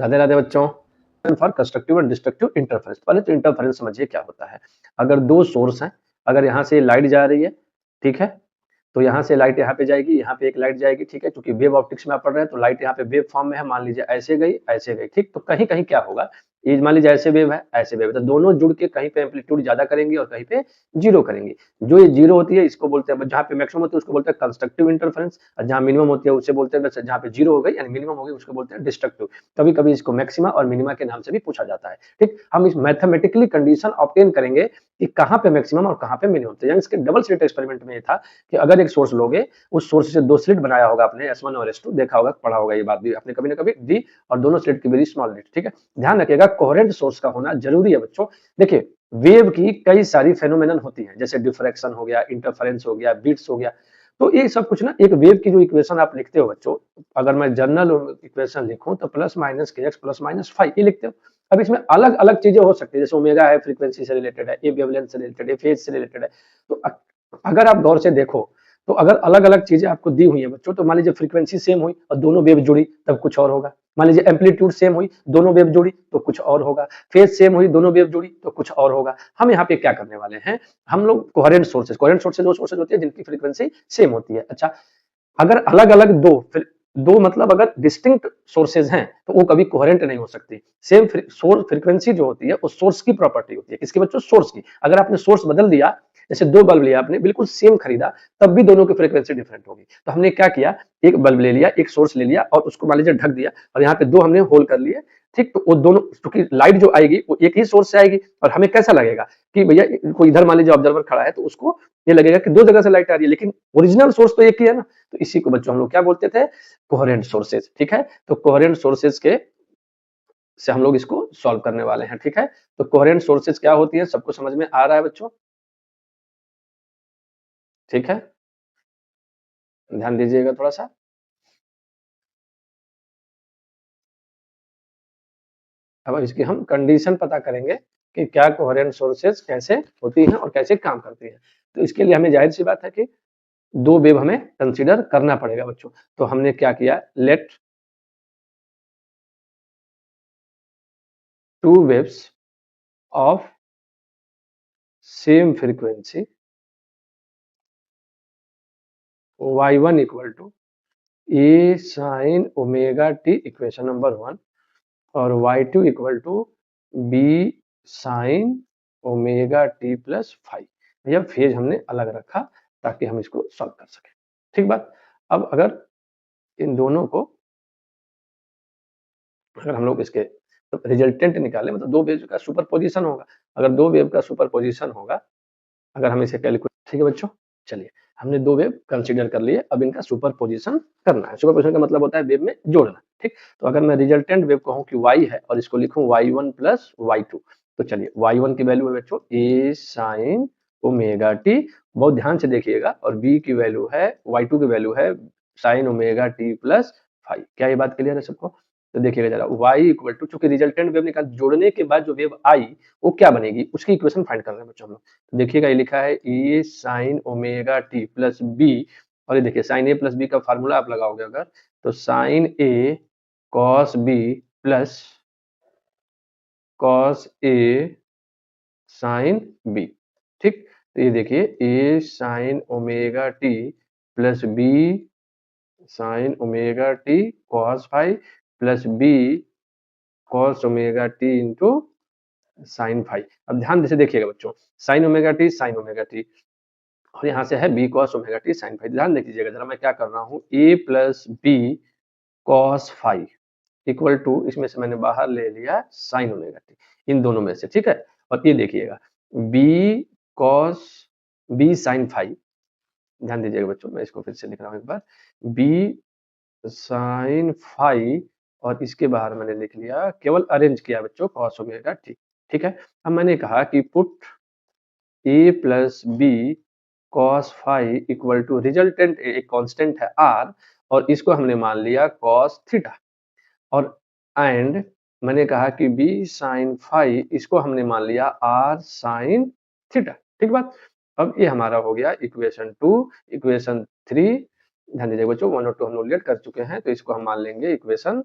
राधे राधे बच्चों। For constructive and destructive interference. पहले तो इंटरफेरेंस समझिए क्या होता है। अगर दो सोर्स हैं, अगर यहाँ से लाइट जा रही है, ठीक है, तो यहाँ से लाइट यहाँ पे जाएगी, यहाँ पे एक लाइट जाएगी, ठीक है, क्योंकि वेव ऑप्टिक्स में आप पढ़ रहे हैं तो लाइट यहाँ पे वेव फॉर्म में है, मान लीजिए ऐसे गई, ठीक, तो कहीं कहीं क्या होगा, ये मान लीजिए ऐसे वेव है, ऐसे वेव है, तो दोनों जुड़ के कहीं पे एम्पलीट्यूड ज्यादा करेंगे और कहीं पे जीरो करेंगे। जो ये जीरो होती है इसको बोलते हैं, जहाँ पे मैक्सिमम होती है उसको बोलते हैं कंस्ट्रक्टिव इंटरफेरेंस, और जहाँ मिनिमम होती है उसे बोलते हैं, जहाँ पे जीरो हो गई यानी मिनिमम हो गई उसको बोलते हैं डिस्ट्रक्टिव। कभी कभी इसको मैक्सिमा और मिनिमा के नाम से भी पूछा जाता है। ठीक, हम इस मैथमेटिकली कंडीशन ऑब्टेन करेंगे कि कहाँ पे मैक्सिमम और कहाँ पे मिनिमम। तो यानी इसके डबल स्लिट एक्सपेरिमेंट में ये था कि अगर एक सोर्स लोगे, उस सोर्स से दो स्लिट बनाया होगा आपने, S1 और S2, देखा होगा, पढ़ा होगा, ये बात भी आपने कभी ना कभी दी, और दोनों स्लिट की वेरी स्मॉल स्लिट। ठीक है, ध्यान रखिएगा कोहेरेंट सोर्स का होना जरूरी है बच्चों। देखिए वेव की कई सारी फेनोमेनन होती हैं, जैसे डिफ्रैक्शन हो गया, इंटरफेरेंस हो गया, बीट्स हो गया, तो ये सब कुछ ना, एक वेव की जो इक्वेशन आप लिखते हो बच्चों, अगर मैं जनरल इक्वेशन लिखूं तो प्लस माइनस के एक्स प्लस माइनस फाइव, ये लिखते हो। अब इसमें अलग अलग चीजें हो सकती है, जैसे ओमेगा है, फ्रीक्वेंसी से रिलेटेड है, ए वेवलेंथ से रिलेटेड है, फेज से रिलेटेड है। तो अगर आप गौर से देखो तो अगर अलग अलग चीजें आपको दी हुई है बच्चों, तो मान लीजिए फ्रीक्वेंसी सेम हुई और दोनों वेव जुड़ी तब कुछ और होगा। मान लीजिए एम्पलीट्यूड सेम हुई, दोनों वेव जुड़ी तो कुछ और होगा। फेज सेम हुई, दोनों वेव जुड़ी तो कुछ और होगा। हम यहाँ पे क्या करने वाले हैं, हम लोग कोहेरेंट सोर्सेज वो सोर्सेज होती है जिनकी फ्रीक्वेंसी सेम होती है। अच्छा, अगर अलग अलग दो मतलब अगर डिस्टिंक्ट सोर्सेज हैं तो वो कभी कोहेरेंट नहीं हो सकती। सेम सोर्स फ्रीक्वेंसी जो होती है वो सोर्स की प्रॉपर्टी होती है। किसकी बच्चों? सोर्स की। अगर आपने सोर्स बदल दिया, जैसे दो बल्ब लिया आपने, बिल्कुल सेम खरीदा, तब भी दोनों की फ्रीक्वेंसी डिफरेंट होगी। तो हमने क्या किया, एक बल्ब ले लिया, एक सोर्स ले लिया और उसको मान लीजिए ढक दिया, और यहाँ पे दो हमने होल कर लिए। ठीक, तो वो दोनों, क्योंकि लाइट जो आएगी वो एक ही सोर्स से आएगी, और हमें कैसा लगेगा कि भैया कोई इधर मान लीजिए ऑब्जर्वर खड़ा है तो उसको ये लगेगा कि दो जगह से लाइट आ रही है, लेकिन ओरिजिनल सोर्स तो एक ही है ना। तो इसी को बच्चों हम लोग क्या बोलते थे, कोहेरेंट सोर्सेज। ठीक है, तो कोहेरेंट सोर्सेज के से हम लोग इसको सॉल्व करने वाले हैं। ठीक है, तो कोहेरेंट सोर्सेज क्या होती है, सबको समझ में आ रहा है बच्चों? ठीक है, ध्यान दीजिएगा थोड़ा सा। अब इसकी हम कंडीशन पता करेंगे कि क्या कोहेरेंट सोर्सेज कैसे होती हैं और कैसे काम करती हैं। तो इसके लिए हमें जाहिर सी बात है कि दो वेव हमें कंसीडर करना पड़ेगा बच्चों। तो हमने क्या किया, let two waves of same frequency y1 equal to a sine omega t, equation number 1, और y2 equal to b sine omega t plus phi. यह फेज हमने अलग रखा ताकि हम इसको सॉल्व कर सकें। ठीक बात। अब अगर इन दोनों को, अगर हम लोग इसके तो रिजल्टेंट निकालें, मतलब दो वेव का सुपरपोजिशन होगा। अगर दो वेव का सुपरपोजिशन होगा, अगर हम इसे कैलकुलेट, ठीक है बच्चों, चलिए हमने दो वेव कंसीडर कर लिए, अब इनका सुपरपोजिशन करना है। सुपरपोजिशन का मतलब होता है वेव में जोड़ना। ठीक, तो अगर मैं रिजल्टेंट वेव कहूँ कि y है और इसको लिखूं y1 प्लस y2, तो चलिए y1 की वैल्यू है बच्चों a साइन ओमेगा टी, बहुत ध्यान से देखिएगा, और b की वैल्यू है, y2 की वैल्यू है sign omega t plus five. क्या ये बात क्लियर है सबको? तो देखिएगा जरा, y इक्वल टू, चूंकि रिजल्टेंट वेव निकाल, जोड़ने के बाद जो वेव आई वो क्या बनेगी उसकी इक्वेशन फाइंड कर रहे हैं बच्चों हम लोग। तो देखिएगा ये लिखा है a sine omega t plus b, और ये देखिए साइन ए प्लस बी का फार्मूला आप लगाओगे अगर, तो sine a cos b plus cos a sine b. ठीक, तो ये देखिए a sine omega t plus b sine omega t cos five plus b cos omega t into sine five. अब ध्यान से देखिएगा बच्चों, साइन ओमेगा टी, और यहाँ से है b cos omega t sine five. ध्यान दीजिएगा जरा, मैं क्या कर रहा हूँ, a plus b cos five equal to, इसमें से मैंने बाहर ले लिया साइन ओमेगा टी, इन दोनों में से। ठीक है, और ये देखिएगा b cos b sine five, ध्यान दीजिएगा बच्चों, मैं इसको फिर से लिख रहा हूँ एक बार, बी साइन फाइव, और इसके बाहर मैंने लिख लिया, केवल अरेंज किया बच्चों, कॉस ओमेगा टी। ठीक है, अब मैंने कहा कि put a plus b cos five equal to, resultant एक कांस्टेंट है आर, और इसको हमने मान लिया कॉस थीटा, और एंड मैंने कहा कि बी साइन फाइव, इसको हमने मान लिया आर साइन थीटा। ठीक बात। अब ये हमारा हो गया इक्वेशन 2। इक्वेशन 3, ध्यान दीजिए बच्चों, 1 और 2 हम लोग लेट कर चुके हैं, तो इसको हम मान लेंगे इक्वेशन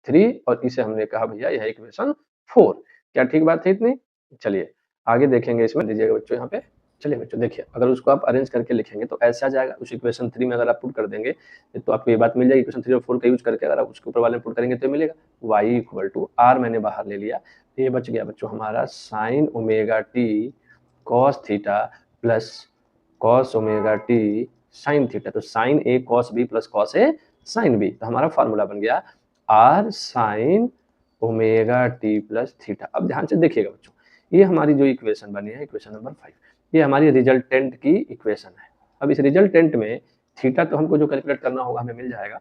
3 और इसे हमने कहा भैया यह इक्वेशन 4। क्या ठीक बात है इतनी? चलिए आगे देखेंगे इसमें, दीजिएगा बच्चों यहाँ पे। चलिए बच्चों देखिए, अगर उसको आप अरेंज करके लिखेंगे तो ऐसे आ जाएगा। उस इक्वेशन 3 में अगर आप पुट कर देंगे तो आपको ये बात मिल जाएगी। इक्वेशन 3 और 4 का यूज करके अगर आप उसके ऊपर वाले में पुट करेंगे तो मिलेगा y = r, मैंने बाहर ले लिया, ये बच गया बच्चों हमारा sin omega t cos theta plus cos omega t sin theta. तो sin a cos b plus cos a sin b, तो हमारा फॉर्मूला बन गया r sin omega t plus theta. अब ध्यान से देखिएगा बच्चों, ये हमारी जो इक्वेशन बनी है, इक्वेशन नंबर 5, ये हमारी रिजल्टेंट की इक्वेशन है। अब इस रिजल्टेंट में थीटा तो हमको जो कैलकुलेट करना होगा हमें मिल जाएगा,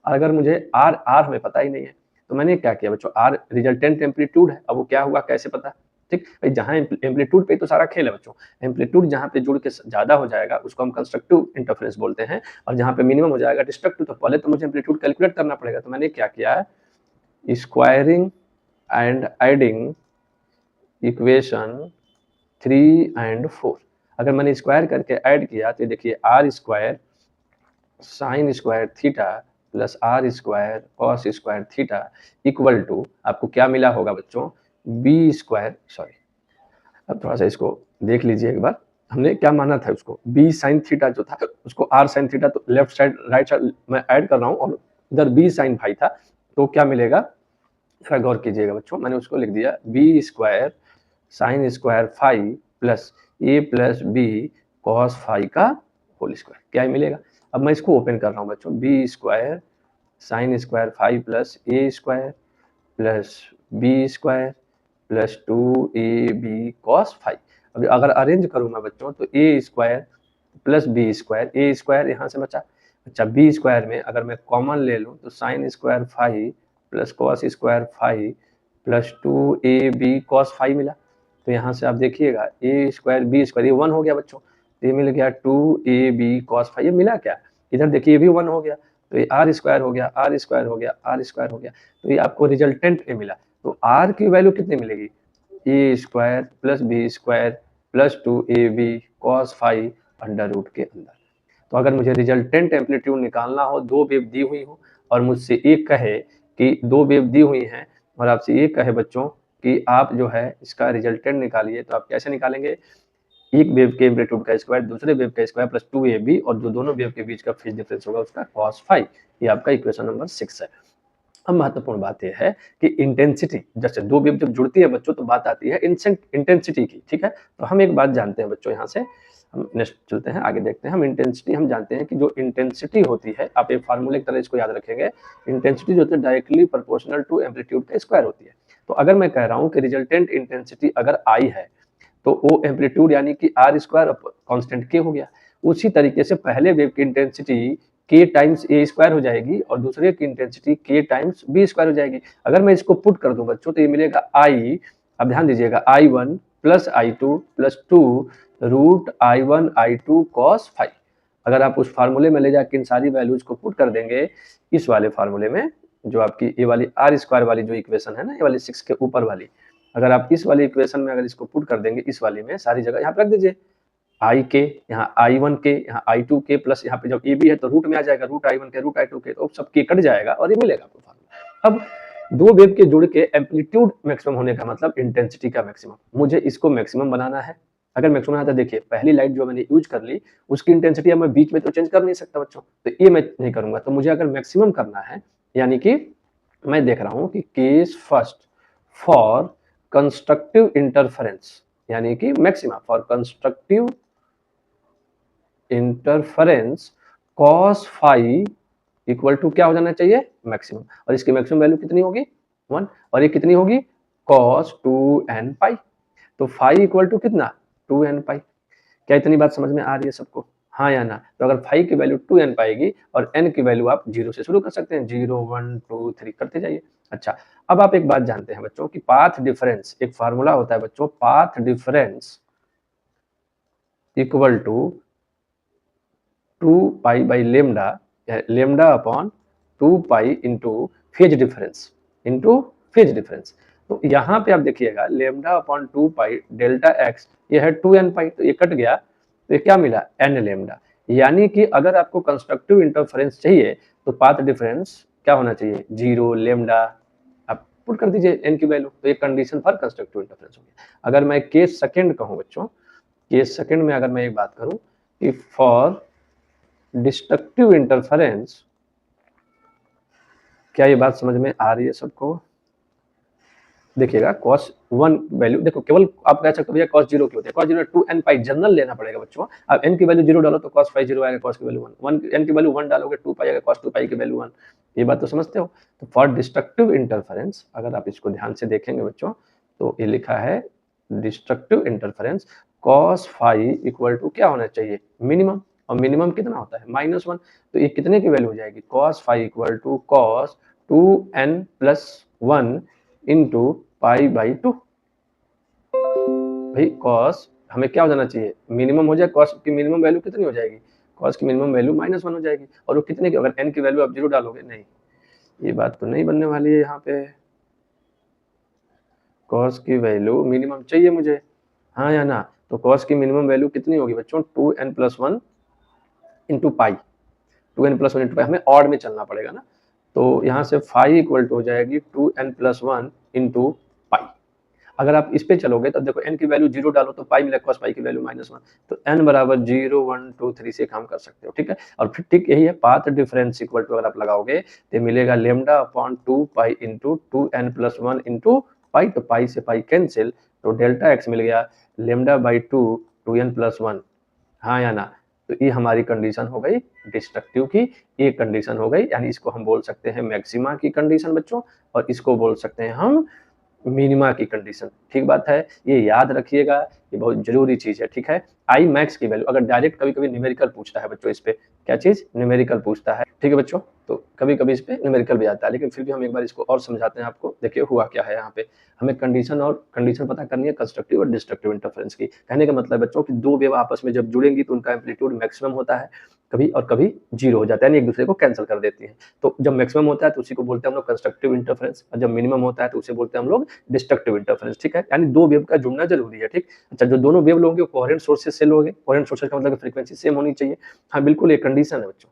और अगर मुझे आर हमें पता ही नहीं है तो मैंने क्या किया बच्चों, आर रिजल्टेंट एम्पलीट्यूड है। अब वो क्या हुआ कैसे पता, ठीक भाई, जहां एम्पलीट्यूड पे तो सारा खेल है बच्चों। एम्पलीट्यूड जहां पे जुड़ के ज्यादा हो जाएगा उसको हम कंस्ट्रक्टिव इंटरफेरेंस बोलते हैं, और जहां पे मिनिमम हो जाएगा डिस्ट्रक्टिव। तो पहले तो मुझे एम्पलीट्यूड कैलकुलेट करना पड़ेगा, तो मैंने क्या किया, स्क्वायरिंग एंड एडिंग इक्वेशन 3 और 4। अगर मैंने स्क्वायर करके ऐड किया तो देखिए r square sine square theta plus r square cos square theta equal to आपको क्या मिला होगा बच्चों, b स्क्वायर, सॉरी अब थोड़ा सा इसको देख लीजिए एक बार, हमने क्या माना था उसको, b साइन थीटा जो था उसको r साइन थीटा, तो लेफ्ट साइड राइट साइड मैं ऐड कर रहा हूँ और इधर b साइन फाई था, तो क्या मिलेगा थोड़ा गौर कीजिएगा बच्चों, मैंने उसको लिख दिया b square sine square phi plus a plus b cos phi का होल स्क्वायर, क्या मिलेगा। अब मैं इसको ओपन कर रहा हूँ बच्चों, b square sine square phi plus a square plus b square plus 2ab cos phi. अब अगर अरेंज करूँ मैं बच्चों तो a square plus b square, a square यहाँ से बचा, अच्छा बी स्क्वायर में अगर मैं कॉमन ले लूँ तो sine square phi plus cos square phi plus 2ab cos phi मिला। तो यहाँ से आप देखिएगा ए स्क्वायर बी स्क्वायर, ये 1 हो गया बच्चों, तो ये मिल गया 2ab कॉस फाई। ये मिला क्या, इधर देखिए ये भी 1 हो गया, तो ये आर स्क्वायर हो गया, आर स्क्वायर हो गया, आर स्क्वायर हो गया, तो ये आपको रिजल्टेंट ए मिला। तो आर की वैल्यू कितनी मिलेगी, a square plus b square plus 2ab cos phi under root के अंदर। तो अगर मुझे रिजल्टेंट एम्पलीट्यूड निकालना हो, दो वेव दी हुई हो और मुझसे एक कहे कि दो वेव दी हुई हैं और आपसे ये कहे बच्चों कि आप जो है इसका रिजल्टेंट निकालिए, तो आप कैसे निकालेंगे, एक वेव के एम्पलीट्यूड का स्क्वायर दूसरे वेव का स्क्वायर प्लस 2ab और जो दोनों वेव के बीच का फेज डिफरेंस होगा उसका cos फाई। ये आपका इक्वेशन नंबर 6 है। अब महत्वपूर्ण बात यह है कि इंटेंसिटी, जैसे दो वेव जब जुड़ती है बच्चों तो बात आती है इंटेंसिटी की, ठीक है। तो हम एक बात जानते हैं बच्चों, यहाँ से हम नेक्स्ट चलते हैं आगे देखते हैं। हम इंटेंसिटी हम जानते हैं कि जो इंटेंसिटी होती है, आप एक फार्मूले की तरह इसको याद रखेंगे, इंटेंसिटी जो होती है डायरेक्टली प्रोपोर्शनल टू एम्पलीट्यूड का स्क्वायर होती है। तो अगर मैं कह रहा हूँ कि रिजल्टेंट इंटेंसिटी अगर आई है तो वो एम्पलीट्यूड यानी कि आर स्क्वायर कांस्टेंट के हो गया। उसी तरीके से पहले वेव की इंटेंसिटी के टाइम्स ए स्क्वायर हो जाएगी और दूसरे की इंटेंसिटी के टाइम्स बी स्क्वायर हो जाएगी। अगर मैं इसको पुट कर दूं बच्चों तो ये मिलेगा आई, अब ध्यान दीजिएगा, I1 plus I2 plus 2 root I1 I2 cos phi. अगर आप उस फार्मूले में ले जाकर इन सारी वैल्यूज को पुट कर देंगे इस वाले फार्मूले में, जो आपकी ये वाली आर स्क्वायर वाली जो इक्वेशन है ना, ये वाली 6 के ऊपर वाली, अगर आप इस वाली इक्वेशन में अगर इसको पुट कर देंगे इस वाली में, सारी जगह यहाँ पे रख दीजिए आई के, यहाँ I1 के, यहाँ I2 के, प्लस यहाँ पे जब ए बी है तो रूट में आ जाएगा, रूट I1 के रूट I2 के, तो सब के कट जाएगा और ये मिलेगा आपको फार्मूला। अब दो वेव के जुड़ के एम्पलीट्यूड मैक्सिमम होने का मतलब इंटेंसिटी का मैक्सिमम, मुझे इसको मैक्सिमम बनाना है। अगर मैक्सिमम आता है, देखिए पहली लाइट जो मैंने यूज कर ली उसकी इंटेंसिटी मैं बीच में तो चेंज कर नहीं सकता बच्चों, तो ये मैं नहीं करूंगा। तो मुझे अगर मैक्सिमम करना है, यानी कि मैं देख रहा हूं कि case first for constructive interference, यानी कि maxima for constructive interference cos phi equal to क्या हो जाना चाहिए, मैक्सिमम। और इसकी मैक्सिमम वैल्यू कितनी होगी, 1, और ये कितनी होगी cos 2n पाई। तो फाई इक्वल टू कितना, 2n पाई। क्या इतनी बात समझ में आ रही है सबको, हाँ या ना। तो अगर फाई की वैल्यू 2n पाएगी और n की वैल्यू आप 0 से शुरू कर सकते हैं, 0 1 2 3 करते जाइए। अच्छा, अब आप एक बात जानते हैं बच्चों कि पाथ डिफरेंस, एक फार्मूला होता है बच्चों, path difference equal to 2 pi by lambda, lambda upon 2 pi into phase difference, into phase difference. तो यहाँ पे आप देखिएगा lambda upon 2 pi delta x, ये है 2n पाई, तो ये कट गया, तो ये क्या मिला, n लेमडा। यानी कि अगर आपको कंस्ट्रक्टिव इंटरफेरेंस चाहिए तो पाथ डिफरेंस क्या होना चाहिए, 0 लेमडा पुट कर दीजिए n की वैल्यू, तो ये कंडीशन फॉर कंस्ट्रक्टिव इंटरफेरेंस हो गया। अगर मैं केस सेकंड कहूँ बच्चों, केस सेकंड में अगर मैं एक बात करूँ कि फॉर डिस्ट्रक्टिव इंटरफेरेंस, क्या ये बात समझ में आ रही है सबको? देखिएगा cos 1 वैल्यू, देखो केवल आप कह सकते हो भैया cos 0 की होती है, cos 0 2n पाई जनरल लेना पड़ेगा बच्चों। अब n की वैल्यू 0 डालो तो cos फाई 0 आएगा, cos की वैल्यू 1, n की वैल्यू 1 डालोगे 2 पाई आएगा, cos 2 पाई की वैल्यू 1। ये बात तो समझते हो? तो फॉर डिस्ट्रक्टिव इंटरफेरेंस अगर आप इसको ध्यान से देखेंगे बच्चों, तो ये लिखा है destructive interference cos phi equal to क्या होना चाहिए? मिनिमम, और मिनिमम कितना होता है? -1। तो ये कितने की वैल्यू हो जाएगी? cos phi equal to cos 2n+1 into pi by 2। भाई cos हमें क्या हो जाना चाहिए? मिनिमम हो जाए। cos की मिनिमम वैल्यू कितनी हो जाएगी? cos की मिनिमम वैल्यू -1 हो जाएगी। और वो कितने की? अगर n की वैल्यू आप 0 डालोगे, नहीं, ये बात तो नहीं बनने वाली है यहाँ पे। cos की वैल्यू मिनिमम चाहिए मुझे, हाँ या ना? तो cos की मिनिमम वैल्यू कितनी होगी बच्चों? 2n+1 इंटू पाई, 2n+1 इंटू पाई, हमें ऑड में चलना पड़ेगा ना। तो यहाँ से फाई इक्वल टू हो जाएगी 2n+1 इंटू पाई। अगर आप इस पे चलोगे तो देखो n की वैल्यू 0 डालो तो पाई मिलेगा, cos पाई की वैल्यू -1, तो n बराबर 0 1 2 3 से काम कर सकते हो, ठीक है। और फिर ठीक यही है, पाथ डिफरेंस इक्वल टू अगर आप लगाओगे तो मिलेगा lambda upon 2 pi into 2n+1 into पाई, तो पाई से पाई कैंसिल, तो डेल्टा x मिल गया लेमडा बाई 2 2n+1, हाँ या ना? तो ये हमारी कंडीशन हो गई डिस्ट्रक्टिव की, ये कंडीशन हो गई, यानी इसको हम बोल सकते हैं मैक्सिमा की कंडीशन बच्चों, और इसको बोल सकते हैं हम मिनिमा की कंडीशन। ठीक बात है, ये याद रखिएगा, ये बहुत जरूरी चीज है, ठीक है। आई मैक्स की वैल्यू अगर डायरेक्ट कभी कभी न्यूमेरिकल पूछता है बच्चों, इस पे क्या चीज? न्यूमेरिकल पूछता है, ठीक है बच्चों। तो कभी कभी इस पे न्यूमेरिकल भी आता है, लेकिन फिर भी हम एक बार इसको और समझाते हैं आपको। देखिए हुआ क्या है यहाँ पे, हमें कंडीशन और कंडीशन पता करनी है कंस्ट्रक्टिव और डिस्ट्रक्टिव इंटरफेरेंस की। कहने का मतलब बच्चों कि दो वेव आपस में जब जुड़ेंगी तो उनका एम्पलीट्यूड मैक्सिमम होता है कभी, और कभी जीरो हो जाता है, यानी एक दूसरे को कैंसिल कर देती है। तो जब मैक्सिमम होता है तो उसी को बोलते हैं हम लोग कंस्ट्रक्टिव इंटरफेरेंस, और जब मिनिमम होता है तो उसे बोलते हैं हम लोग डिस्ट्रक्टिव इंटरफेरेंस, ठीक है। यानी दो वेव का जुड़ना जरूरी है, ठीक। अच्छा, जो दोनों वेव लोगे कोहेरेंट सोर्सेज से लोगे, कोहेरेंट सोर्सेज का मतलब फ्रीक्वेंसी सेम होनी चाहिए, हाँ बिल्कुल, ये कंडीशन है बच्चों,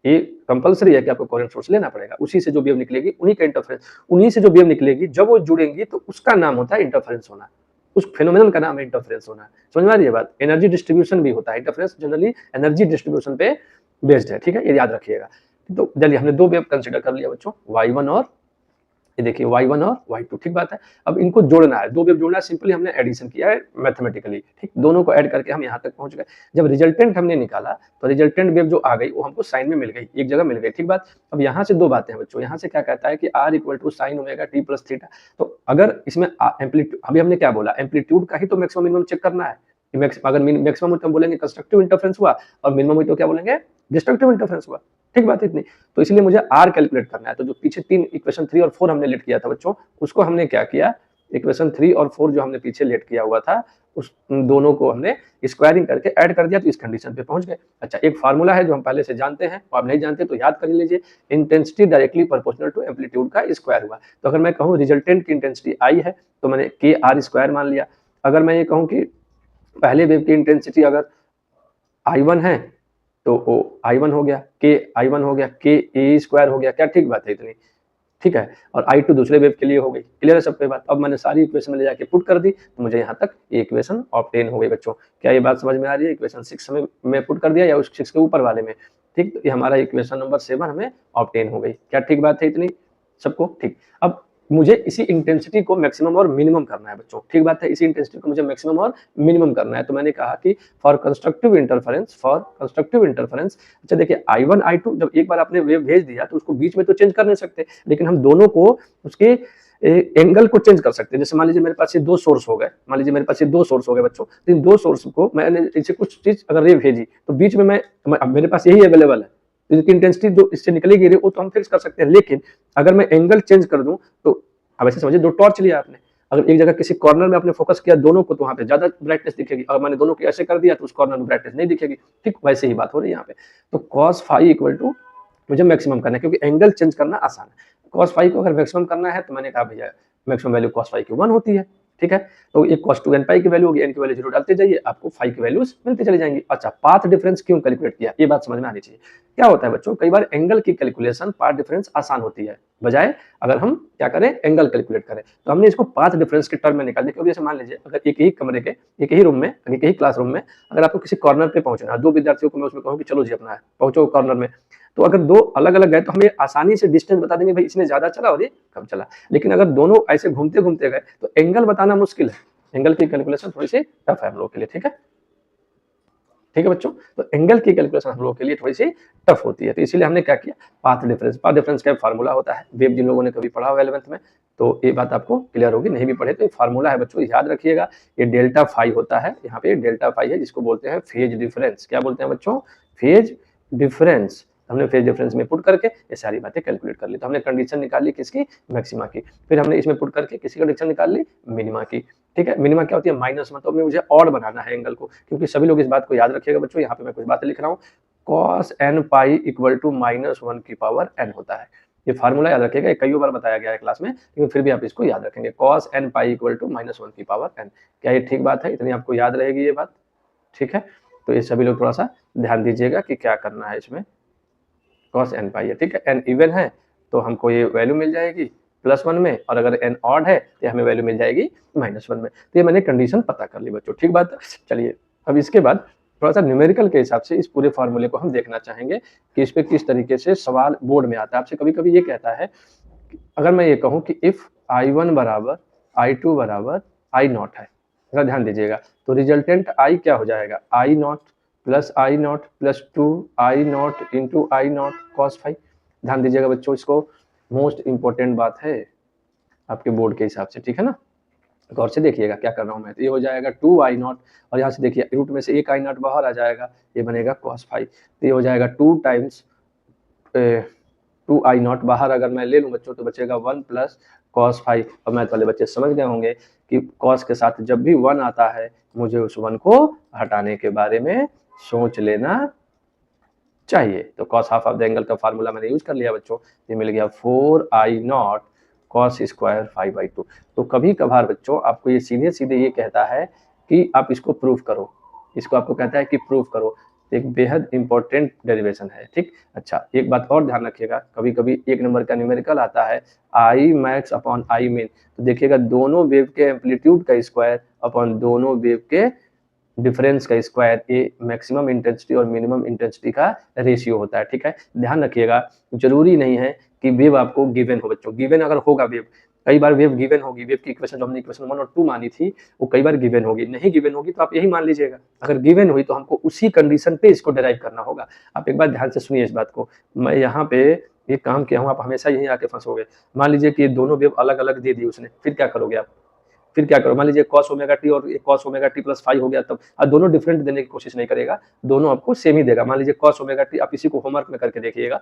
ये कंपलसरी है कि आपको कोहेरेंट सोर्स लेना पड़ेगा, उसी से जो वेव निकलेगी उन्हीं का इंटरफेरेंस, उन्हीं से जो वेव निकलेगी जब वो जुड़ेंगी तो उसका नाम होता है इंटरफेरेंस होना, उस फेनोमेनन का नाम है इंटरफेरेंस होना। समझ में आ रही है बात? एनर्जी डिस्ट्रीब्यूशन भी होता है, इंटरफेरेंस जनरली एनर्जी डिस्ट्रीब्यूशन पे बेस्ड है, ठीक है, ये याद रखिएगा। तो चलिए हमने दो वेव कंसीडर कर लिया बच्चों, y1 और ये देखिए y1 और y2, ठीक बात है। अब इनको जोड़ना है, दो वेव जोड़ना है, सिंपली हमने एडिशन किया है मैथमेटिकली, ठीक। दोनों को ऐड करके हम यहाँ तक पहुंच गए। जब रिजल्टेंट हमने निकाला तो रिजल्टेंट वेव जो आ गई वो हमको साइन में मिल गई, एक जगह मिल गई, ठीक बात। अब यहाँ से दो बातें हैं बच्चों, यहाँ से क्या कहता है कि r equal to sine omega t plus theta. तो अगर इसमें एम्पलीट्यूड, अभी हमने क्या बोला, एम्पलीट्यूड का ही तो मैक्सिमम मिनिमम चेक करना है। अगर मैक्सिमम हुई तो हम बोलेंगे कंस्ट्रक्टिव इंटरफेरेंस हुआ, और मिनिमम हुई तो क्या बोलेंगे? डिस्ट्रक्टिव इंटरफेरेंस हुआ, ठीक बात है इतनी। तो इसलिए मुझे आर कैलकुलेट करना है। तो जो पीछे तीन इक्वेशन 3 और 4 हमने लेट किया था बच्चों, उसको हमने क्या किया, इक्वेशन 3 और 4 जो हमने पीछे लेट किया हुआ था, उस दोनों को हमने स्क्वायरिंग करके ऐड कर दिया, तो इस कंडीशन पे पहुंच गए। अच्छा, एक फार्मूला है जो हम पहले से जानते हैं, आप नहीं जानते तो याद कर लीजिए, intensity directly proportional to amplitude का स्क्वायर हुआ। तो अगर मैं कहूँ रिजल्टेंट की इंटेंसिटी आई है तो मैंने के आर स्क्वायर मान लिया। अगर मैं ये कहूँ कि पहले वेव की इंटेंसिटी अगर I1 है तो वो I1 हो गया, के I1 हो गया, के ए स्क्वायर हो गया, क्या ठीक बात है इतनी, ठीक है। और I2 दूसरे वेव के लिए हो गई, क्लियर है सबको बात। अब मैंने सारी इक्वेशन में ले जाके पुट कर दी तो मुझे यहाँ तक ये इक्वेशन ऑब्टेन हो गई बच्चों। क्या ये बात समझ में आ रही है? इक्वेशन 6 में मैं पुट कर दिया या उस 6 के ऊपर वाले में, ठीक। तो ये हमारा इक्वेशन नंबर 7 हमें ऑब्टेन हो गई, क्या ठीक बात है इतनी सबको, ठीक। अब मुझे इसी इंटेंसिटी को मैक्सिमम और मिनिमम करना है बच्चों, ठीक बात है, इसी इंटेंसिटी को मुझे मैक्सिमम और मिनिमम करना है। तो मैंने कहा कि फॉर कंस्ट्रक्टिव इंटरफेरेंस, अच्छा देखिए I1 I2 जब एक बार आपने वेव भेज दिया तो उसको बीच में तो चेंज कर नहीं सकते, लेकिन हम दोनों को उसके एंगल को चेंज कर सकते हैं। जैसे मान लीजिए मेरे पास ये दो सोर्स हो गए, मान लीजिए मेरे पास ये दो सोर्स हो गए बच्चों, तो इन दो सोर्स को मैंने इनसे कुछ चीज अगर रे भेजी तो बीच में मेरे पास यही अवेलेबल है, इसकी इंटेंसिटी जो इससे निकलेगी रे वो तो हम फिक्स कर सकते हैं। लेकिन अगर मैं एंगल चेंज कर दूं तो अब ऐसे समझिए, दो टॉर्च लिया आपने, अगर एक जगह किसी कॉर्नर में आपने फोकस किया दोनों को तो वहां पे ज्यादा ब्राइटनेस दिखेगी, अगर मैंने दोनों को ऐसे कर दिया तो उस कॉर्नर में ब्राइटनेस नहीं दिखेगी, ठीक वैसे ही बात हो रही है यहाँ पे। तो cos फाई इक्वल टू मुझे मैक्सिमम करना है, क्योंकि एंगल चेंज करना आसान है। cos फाई को अगर मैक्सिमम करना है तो मैंने कहा भैया मैक्सिमम वैल्यू cos फाई की 1 होती है, ठीक है। तो ये cos 2n पाई की वैल्यू होगी, n की वैल्यू 0 डालते जाइए, आपको फाई की वैल्यूज मिलती चली जाएंगी। अच्छा, पाथ डिफरेंस क्यों कैलकुलेट किया, ये बात समझ में आनी चाहिए। क्या होता है बच्चों, कई बार एंगल की कैलकुलेशन पाथ डिफरेंस आसान होती है, बजाय अगर हम क्या करें एंगल कैलकुलेट करें। तो हमने इसको पाथ डिफरेंस के टर्म में निकाल दिया, क्योंकि जैसे मान लीजिए अगर एक ही कमरे के एक ही रूम में एक ही क्लासरूम में अगर आपको किसी कॉर्नर पे पहुंचना है, दो विद्यार्थियों को मैं उसमें कहूँ कि चलो जी अपना है पहुंचो कॉर्नर में, तो अगर दो अलग अलग गए तो हमें आसानी से डिस्टेंस बता देंगे भाई इसने ज्यादा चला और ये कम चला। लेकिन अगर दोनों ऐसे घूमते घूमते गए तो एंगल बताना मुश्किल है, एंगल की कैलकुलेशन थोड़ी सी टफ है हम लोग के लिए। ठीक है, ठीक है बच्चों, तो एंगल की कैलकुलेशन हम लोगों के लिए थोड़ी सी टफ होती है, तो इसीलिए हमने क्या किया, पाथ डिफरेंस। पाथ डिफरेंस का फार्मूला होता है, वेव जिन लोगों ने कभी पढ़ा होगा 11th में तो ये बात आपको क्लियर होगी, नहीं भी पढ़े तो ये फार्मूला है बच्चों, याद रखिएगा। ये डेल्टा फाई होता है, यहाँ पे डेल्टा फाई है जिसको बोलते हैं फेज डिफरेंस। क्या बोलते हैं बच्चों, फेज डिफरेंस। हमने फेज डिफरेंस में पुट करके ये सारी बातें कैलकुलेट कर ली। तो हमने कंडीशन निकाल ली किसकी, मैक्सिमा की, फिर हमने इसमें पुट करके किसी कंडीशन निकाल ली, मिनिमा की। ठीक है, मिनिमा क्या होती है, माइनस, मतलब मुझे ऑड बनाना है एंगल को, क्योंकि सभी लोग इस बात को याद रखिएगा बच्चों, यहाँ पे मैं कुछ बातें लिख रहा हूँ, cos n pi equal to -1 की पावर n होता है। ये फार्मूला याद रखिएगा, कई बार बताया गया है क्लास में, लेकिन फिर भी आप इसको याद रखेंगे, cos n pi equal to -1 की पावर n। क्या ये ठीक बात है, इतनी आपको याद रहेगी ये बात? ठीक है, तो ये सभी लोग थोड़ा सा ध्यान दीजिएगा कि क्या करना है इसमें, cos n पाई है, ठीक है, n इवन है तो हमको ये वैल्यू मिल जाएगी +1 में, और अगर n ऑड है तो हमें वैल्यू मिल जाएगी -1 में। तो ये मैंने कंडीशन पता कर ली बच्चों, ठीक बात है। चलिए अब इसके बाद थोड़ा सा न्यूमेरिकल के हिसाब से इस पूरे फार्मूले को हम देखना चाहेंगे कि इस पे किस तरीके से सवाल बोर्ड में आता है। आपसे कभी कभी ये कहता है, अगर मैं ये कहूँ कि इफ I1 बराबर I2 बराबर I0 है, जरा ध्यान दीजिएगा, तो रिजल्टेंट I क्या हो जाएगा, I0 plus I0 plus 2I0 into I0 cos phi. ध्यान दीजिएगा बच्चों, इसको मोस्ट इंपॉर्टेंट बात है आपके बोर्ड के हिसाब से, ठीक है ना, गौर से देखिएगा क्या कर रहा हूँ मैं। तो ये हो जाएगा 2I0 और यहाँ से देखिए रूट में से एक I0 बाहर आ जाएगा, ये बनेगा cos फाई। तो ये हो जाएगा 2 टाइम्स 2I0 बाहर अगर मैं ले लूँ बच्चों तो बचेगा 1 प्लस cos फाई। और मैथ वाले बच्चे समझ गए होंगे कि cos के साथ जब भी 1 आता है मुझे उस 1 को हटाने के बारे में सोच लेना चाहिए। तो cos half of the angle का फार्मूला मैंने यूज कर लिया बच्चों, ये मिल गया 4I0 cos square phi by 2। तो कभी कभार बच्चों आपको ये सीधे सीधे ये कहता है कि आप इसको प्रूफ करो, इसको आपको कहता है कि प्रूफ करो, एक बेहद इंपॉर्टेंट डेरिवेशन है। ठीक, अच्छा एक बात और ध्यान रखिएगा, कभी कभी 1 नंबर का न्यूमेरिकल आता है आई मैक्स अपॉन आई मिन, तो देखिएगा दोनों वेव के एम्पलीट्यूड का स्क्वायर अपॉन दोनों वेव के डिफरेंस का स्क्वायर, ये मैक्सिमम इंटेंसिटी और मिनिमम इंटेंसिटी का रेशियो होता है। ठीक है, ध्यान रखिएगा, जरूरी नहीं है कि वेव आपको गिवन हो बच्चों, गिवन अगर होगा वेव, कई बार वेव गिवन होगी, वेव की इक्वेशन जो हमने इक्वेशन 1 और 2 मानी थी वो कई बार गिवन होगी, नहीं गिवन होगी तो आप यही मान लीजिएगा, अगर गिवन हुई तो हमको उसी कंडीशन पे इसको डिराइव करना होगा। आप एक बार ध्यान से सुनिए इस बात को, मैं यहाँ पे एक काम किया हूँ, आप हमेशा यहीं आके फंसोगे। मान लीजिए कि दोनों वेव अलग अलग दे दी उसने, फिर क्या करोगे आप, फिर क्या करो, मान लीजिए cos ओमेगा टी और cos omega t plus phi हो गया, तब अब दोनों डिफरेंट देने की कोशिश नहीं करेगा, दोनों आपको सेम ही देगा। मान लीजिए cos ओमेगा टी, आप इसी को होमवर्क में करके देखिएगा,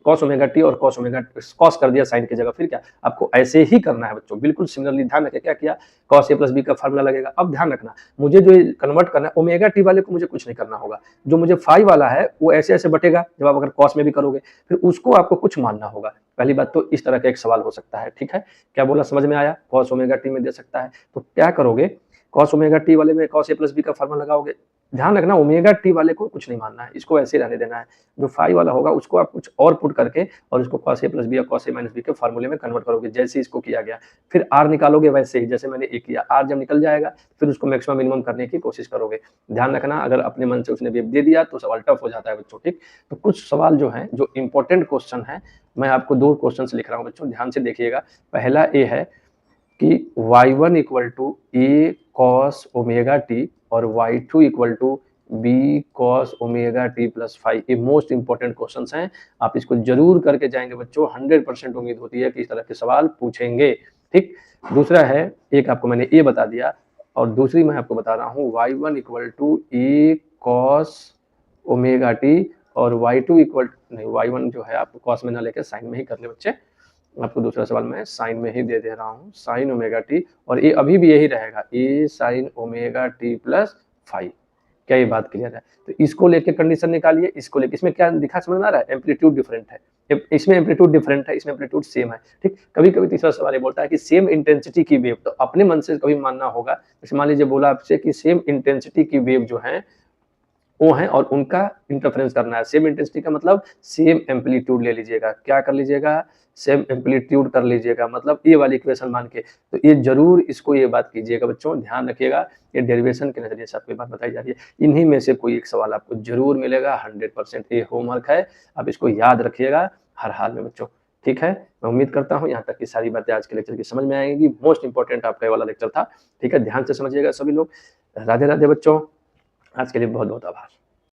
cos ओमेगा टी और cos कर दिया साइन की जगह, फिर क्या आपको ऐसे ही करना है बच्चों, बिल्कुल सिमिलरली। ध्यान रखिए क्या किया, cos a प्लस बी का फार्मूला लगेगा। अब ध्यान रखना, मुझे जो कन्वर्ट करना है ओमेगा टी वाले को मुझे कुछ नहीं करना होगा, जो मुझे फाई वाला है वो ऐसे ऐसे बटेगा, जब आप अगर cos में भी करोगे फिर उसको आपको कुछ मानना होगा। पहली बात तो इस तरह का एक सवाल हो सकता है, ठीक है, क्या बोला समझ में आया, cos ओमेगा टी में दे सकता है, तो क्या करोगे, cos ओमेगा टी वाले में cos a प्लस बी का फार्मूला लगाओगे। ध्यान रखना ओमेगा टी वाले को कुछ नहीं मानना है, इसको ऐसे रहने देना है, जो फाई वाला होगा उसको आप कुछ और पुट करके और उसको cos a प्लस बी या cos a माइनस बी के फार्मूले में कन्वर्ट करोगे, जैसे इसको किया गया। फिर r निकालोगे वैसे ही जैसे मैंने एक किया, r जब निकल जाएगा फिर उसको मैक्सिमम मिनिमम करने की कोशिश करोगे। ध्यान रखना, अगर अपने मन से उसने वेव दे दिया तो सवाल टफ हो जाता है बच्चों। ठीक, तो कुछ सवाल जो है जो इंपॉर्टेंट क्वेश्चन है, मैं आपको 2 क्वेश्चन लिख रहा हूँ बच्चों, ध्यान से देखिएगा। पहला ए है कि y1 equal to a cos omega t और y2 equal to b cos omega t plus phi, ये मोस्ट इंपॉर्टेंट क्वेश्चंस हैं, आप इसको जरूर करके जाएंगे बच्चों, 100% उम्मीद होती है कि इस तरह के सवाल पूछेंगे। ठीक, दूसरा है, एक आपको मैंने ए बता दिया और दूसरी मैं आपको बता रहा हूँ y1 equal to a cos omega t और y2 इक्वल नहीं, y1 जो है आप कॉस में ना लेकर साइन में ही कर ले बच्चे, आपको दूसरा सवाल मैं साइन में ही दे दे रहा हूँ, साइन ओमेगा टी, और ये अभी भी यही रहेगा a sine omega t plus five. क्या ये बात क्लियर है? तो इसको लेके कंडीशन निकालिए, इसको लेके, इसमें क्या दिखा समझ में आ रहा है, एम्पलीट्यूड डिफरेंट है, इसमें एम्पलीट्यूड डिफरेंट है, इसमें एम्पलीट्यूड सेम है। ठीक, कभी कभी तीसरा सवाल ये बोलता है कि सेम इंटेंसिटी की वेव, तो अपने मन से कभी मानना होगा, जैसे मान लीजिए बोला आपसे कि सेम इंटेंसिटी की वेव जो है ओ हैं और उनका इंटरफेरेंस करना है। सेम इंटेंसिटी का मतलब सेम एम्पलीट्यूड ले लीजिएगा। क्या कर लीजिएगा? सेम एम्पलीट्यूड कर लीजिएगा, मतलब ये वाली इक्वेशन मान के। तो ये जरूर इसको ये बात कीजिएगा बच्चों, ध्यान रखिएगा। ये डेरिवेशन के नजरिए से आपको बात बताई जा रही है। इन्हीं में से कोई एक सवाल आपको जरूर मिलेगा, 100% ये होमवर्क है, आप इसको याद रखिएगा हर हाल में बच्चों। ठीक है, मैं उम्मीद करता हूँ यहाँ तक की सारी बातें आज के लेक्चर की समझ में आएंगी। मोस्ट इंपॉर्टेंट आपका ये वाला लेक्चर था। ठीक है, ध्यान से समझिएगा सभी लोग। राधे राधे बच्चों, आज के लिए बहुत बहुत आभार।